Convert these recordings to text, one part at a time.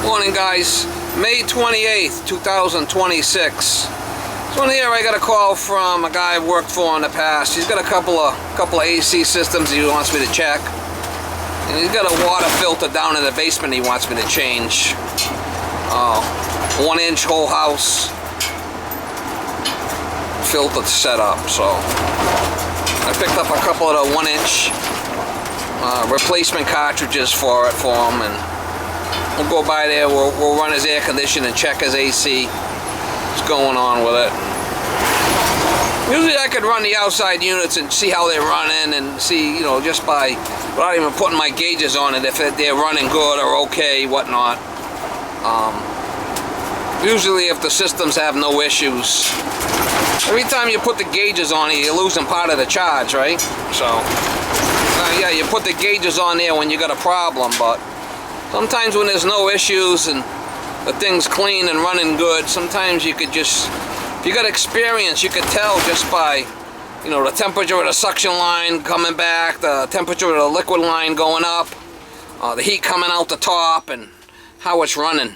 Morning, guys. May 28th, 2026. So in here I got a call from a guy I've worked for in the past. He's got a couple of AC systems he wants me to check. And he's got a water filter down in the basement he wants me to change. 1-inch whole house filter setup. So I picked up a couple of the 1-inch replacement cartridges for him, and we'll go by there, we'll run his air conditioning and check his AC. What's going on with it. Usually I could run the outside units and see how they're running and see, you know, just by, without even putting my gauges on it, if they're running good or okay, whatnot. Usually if the systems have no issues. Every time you put the gauges on it, you're losing part of the charge, right? So, yeah, you put the gauges on there when you got a problem, but sometimes when there's no issues and the thing's clean and running good, sometimes you could just, if you got experience, you could tell just by, you know, the temperature of the suction line coming back, the temperature of the liquid line going up, the heat coming out the top, and how it's running.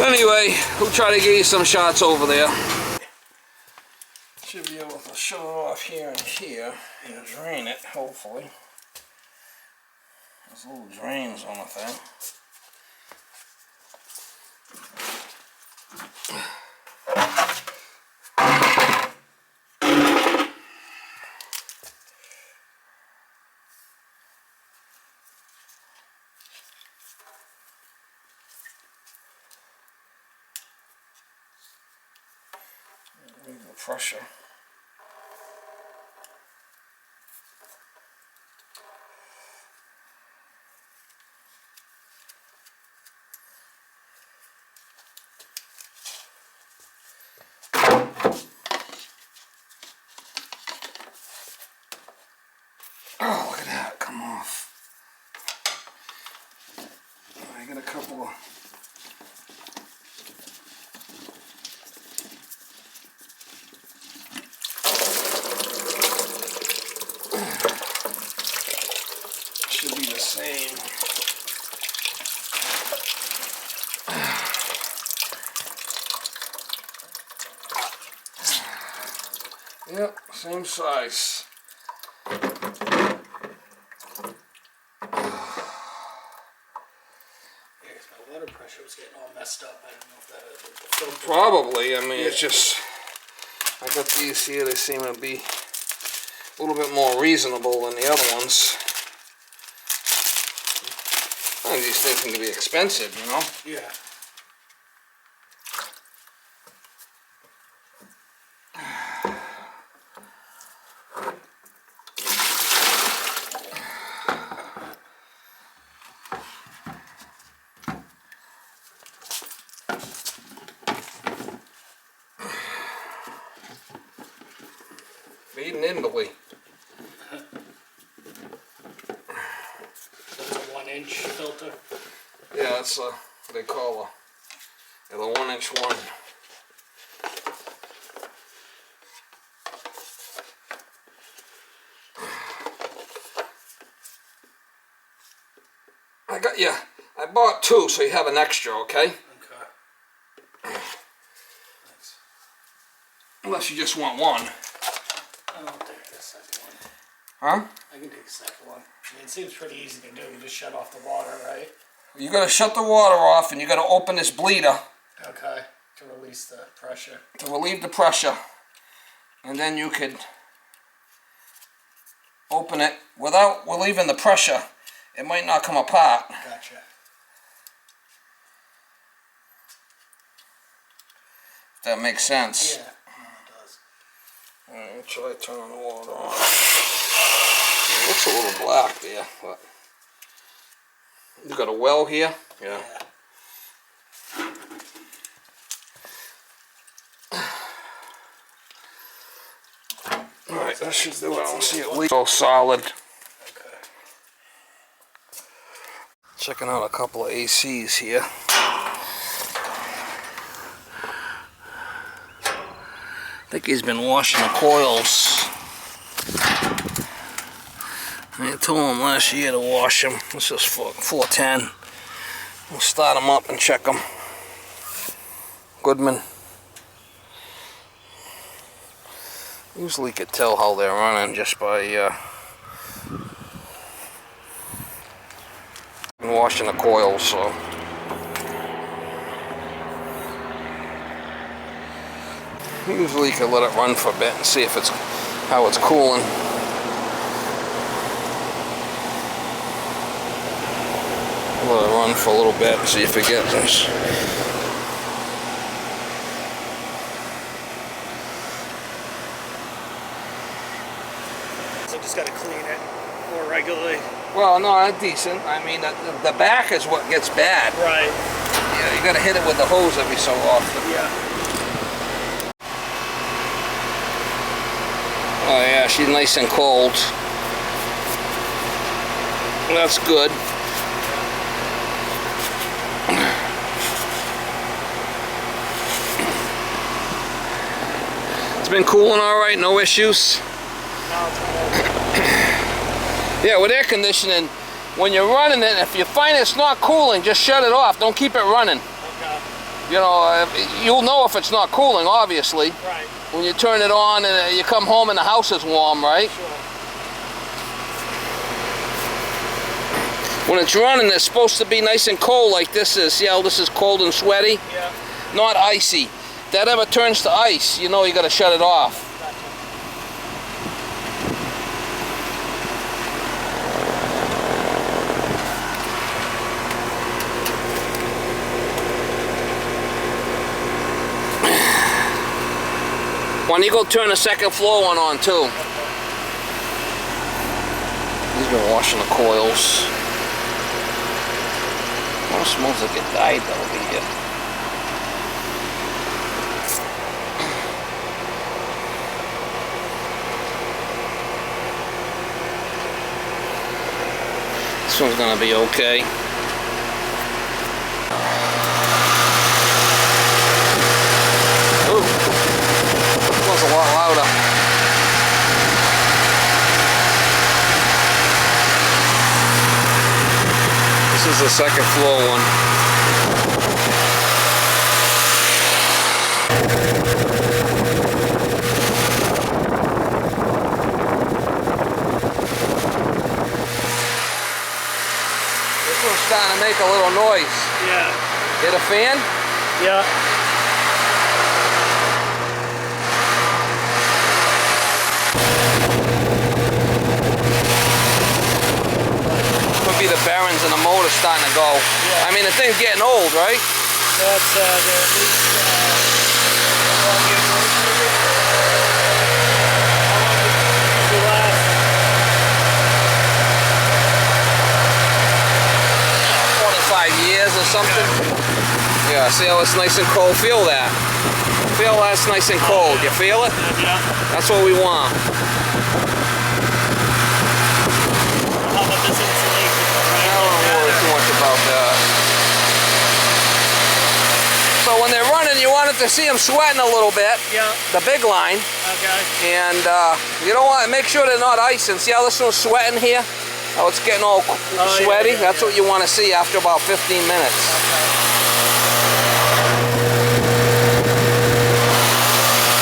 Anyway, we'll try to get you some shots over there. Should be able to shut it off here and here and drain it, hopefully. There's little drains on the thing. Remove the pressure. Oh, look at that, come off. I got a couple of should be the same. Yep, same size. My water pressure was getting all messed up. I don't know if that is the filter. Probably. I mean, it's just, I got these here, they seem to be a little bit more reasonable than the other ones. I think these things can be expensive, you know? Yeah. Feeding Italy. That's a 1-inch filter. Yeah, that's what they call the 1-inch one. I bought 2, so you have an extra, okay? Okay. Thanks. Unless you just want one. I'll take the second one. Huh? I can take the second one. I mean, it seems pretty easy to do. You just shut off the water, right? You gotta shut the water off and you gotta open this bleeder. Okay. To release the pressure. To relieve the pressure. And then you could open it without relieving the pressure. It might not come apart. Gotcha. If that makes sense. Yeah, no, it does. Alright, we'll try turning the water on. It looks a little black there, but you got a well here? Yeah. Alright, that should do it. I don't see it leak. So solid. Okay. Checking out a couple of ACs here. I think he's been washing the coils. I told him last year to wash them. This is 410. We'll start them up and check them. Goodman. Usually could tell how they're running just by washing the coils, so. Usually you could let it run for a bit and see if it's how it's cooling. Let it run for a little bit and see if it gets this. So just gotta clean it more regularly. Well, no, that's decent. I mean, the back is what gets bad. Right. Yeah, you gotta hit it with the hose every so often. Yeah. Oh yeah, she's nice and cold. That's good. It's been cooling all right, no issues. Yeah, with air conditioning, when you're running it, if you find it's not cooling, just shut it off. Don't keep it running. Okay. You know, you'll know if it's not cooling, obviously. Right. When you turn it on and you come home and the house is warm, right? Sure. When it's running, it's supposed to be nice and cold like this is. See how this is cold and sweaty? Yeah. Not icy. If that ever turns to ice, you know you gotta shut it off. Gotcha. When you go turn the second floor one on too. He's been washing the coils. Oh, it smells like it died though over here. This one's gonna be okay. Ooh, smells a lot louder. This is the second floor one. This one's starting to make a little noise. Yeah. Hit a fan? Yeah. Could be the bearings and the motor starting to go. Yeah. I mean, the thing's getting old, right? That's they're at least how long did it last? 25 years or something. Yeah, see how it's nice and cold? Feel that. Feel that's nice and cold. You feel it? Yeah. That's what we want. How about this insulation? I don't worry too much about that. So when they're running, you want it to see them sweating a little bit. Yeah. The big line. Okay. And you don't want to make sure they're not icing. See how this one's sweating here? How it's getting all sweaty? Yeah, That's what you want to see after about 15 minutes.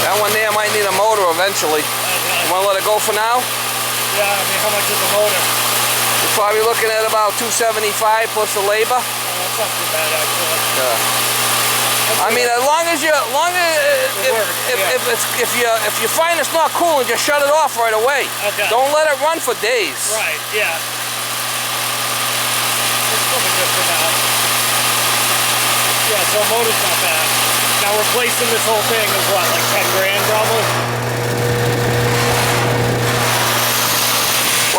That one there might need a motor eventually. You want to let it go for now? Yeah, I mean, how much is the motor? You're probably looking at about $275 plus the labor. That's not too bad, actually. Yeah. I mean, as long as if you find it's not cooling, just shut it off right away. Okay. Don't let it run for days. Right, yeah. It's probably good for now. Yeah, so motor's not bad. Now replacing this whole thing is what, like 10 grand probably?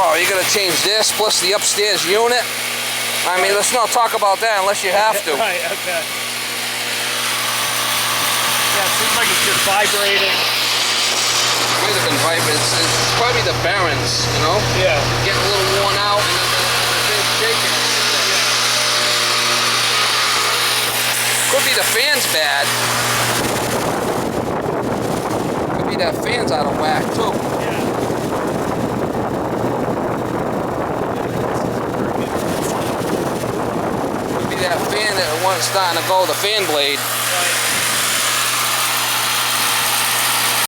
Well, you're gonna change this plus the upstairs unit. I mean, let's not talk about that unless you have to. Right, okay. Yeah, it seems like it's just vibrating. It might have been vibrating. It's probably the bearings, you know? Yeah. Getting a little worn out and the thing's shaking. Could be the fan's bad. Could be that fan's out of whack too. Yeah. fan that wasn't starting to go, the fan blade. Right.